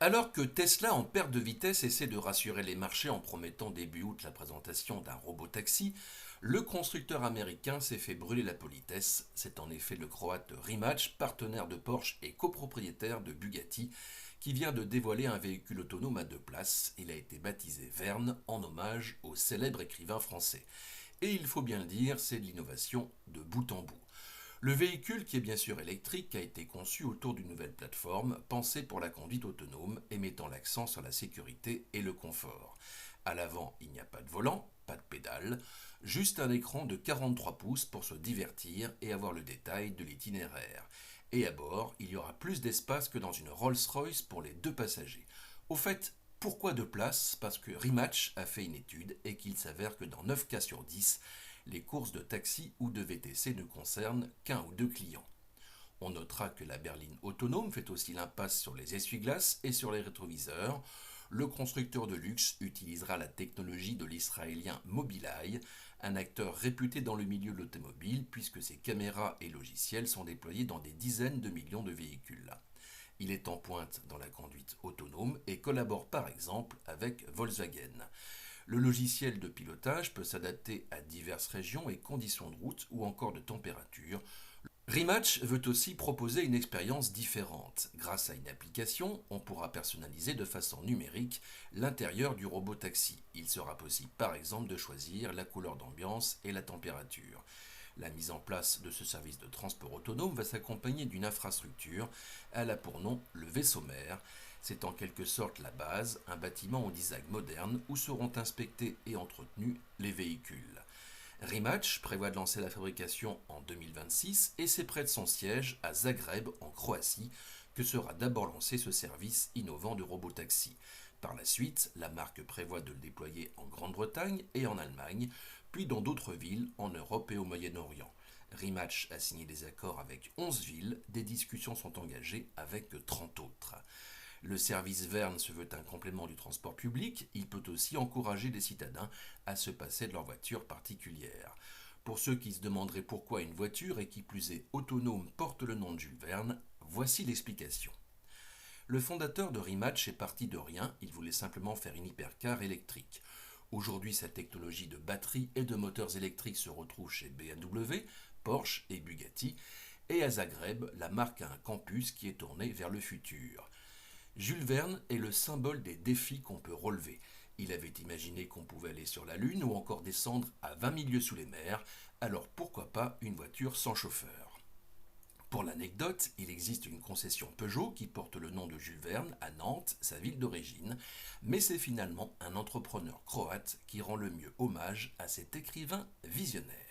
Alors que Tesla en perte de vitesse essaie de rassurer les marchés en promettant début août la présentation d'un robot-taxi, le constructeur américain s'est fait brûler la politesse. C'est en effet le croate Rimac, partenaire de Porsche et copropriétaire de Bugatti, qui vient de dévoiler un véhicule autonome à deux places. Il a été baptisé Verne en hommage au célèbre écrivain français. Et il faut bien le dire, c'est de l'innovation de bout en bout. Le véhicule, qui est bien sûr électrique, a été conçu autour d'une nouvelle plateforme pensée pour la conduite autonome et mettant l'accent sur la sécurité et le confort. À l'avant, il n'y a pas de volant, pas de pédale, juste un écran de 43 pouces pour se divertir et avoir le détail de l'itinéraire. Et à bord, il y aura plus d'espace que dans une Rolls-Royce pour les deux passagers. Au fait, pourquoi deux places? Parce que Rimac a fait une étude et qu'il s'avère que dans 9 cas sur 10, les courses de taxi ou de VTC ne concernent qu'un ou deux clients. On notera que la berline autonome fait aussi l'impasse sur les essuie-glaces et sur les rétroviseurs. Le constructeur de luxe utilisera la technologie de l'israélien Mobileye, un acteur réputé dans le milieu de l'automobile puisque ses caméras et logiciels sont déployés dans des dizaines de millions de véhicules. Il est en pointe dans la conduite autonome et collabore par exemple avec Volkswagen. Le logiciel de pilotage peut s'adapter à diverses régions et conditions de route ou encore de température. Rematch veut aussi proposer une expérience différente. Grâce à une application, on pourra personnaliser de façon numérique l'intérieur du robot taxi. Il sera possible par exemple de choisir la couleur d'ambiance et la température. La mise en place de ce service de transport autonome va s'accompagner d'une infrastructure. Elle a pour nom le vaisseau mère. C'est en quelque sorte la base, un bâtiment au design moderne où seront inspectés et entretenus les véhicules. Rimac prévoit de lancer la fabrication en 2026 et c'est près de son siège à Zagreb en Croatie que sera d'abord lancé ce service innovant de robotaxi. Par la suite, la marque prévoit de le déployer en Grande-Bretagne et en Allemagne, puis dans d'autres villes en Europe et au Moyen-Orient. Rimac a signé des accords avec 11 villes, des discussions sont engagées avec 30 autres. Le service Verne se veut un complément du transport public, il peut aussi encourager les citadins à se passer de leur voiture particulière. Pour ceux qui se demanderaient pourquoi une voiture et qui plus est autonome porte le nom de Jules Verne, voici l'explication. Le fondateur de Rimac est parti de rien, il voulait simplement faire une hypercar électrique. Aujourd'hui, sa technologie de batterie et de moteurs électriques se retrouve chez BMW, Porsche et Bugatti, et à Zagreb, la marque a un campus qui est tourné vers le futur. Jules Verne est le symbole des défis qu'on peut relever. Il avait imaginé qu'on pouvait aller sur la Lune ou encore descendre à 20 000 lieues sous les mers, alors pourquoi pas une voiture sans chauffeur? Pour l'anecdote, il existe une concession Peugeot qui porte le nom de Jules Verne à Nantes, sa ville d'origine, mais c'est finalement un entrepreneur croate qui rend le mieux hommage à cet écrivain visionnaire.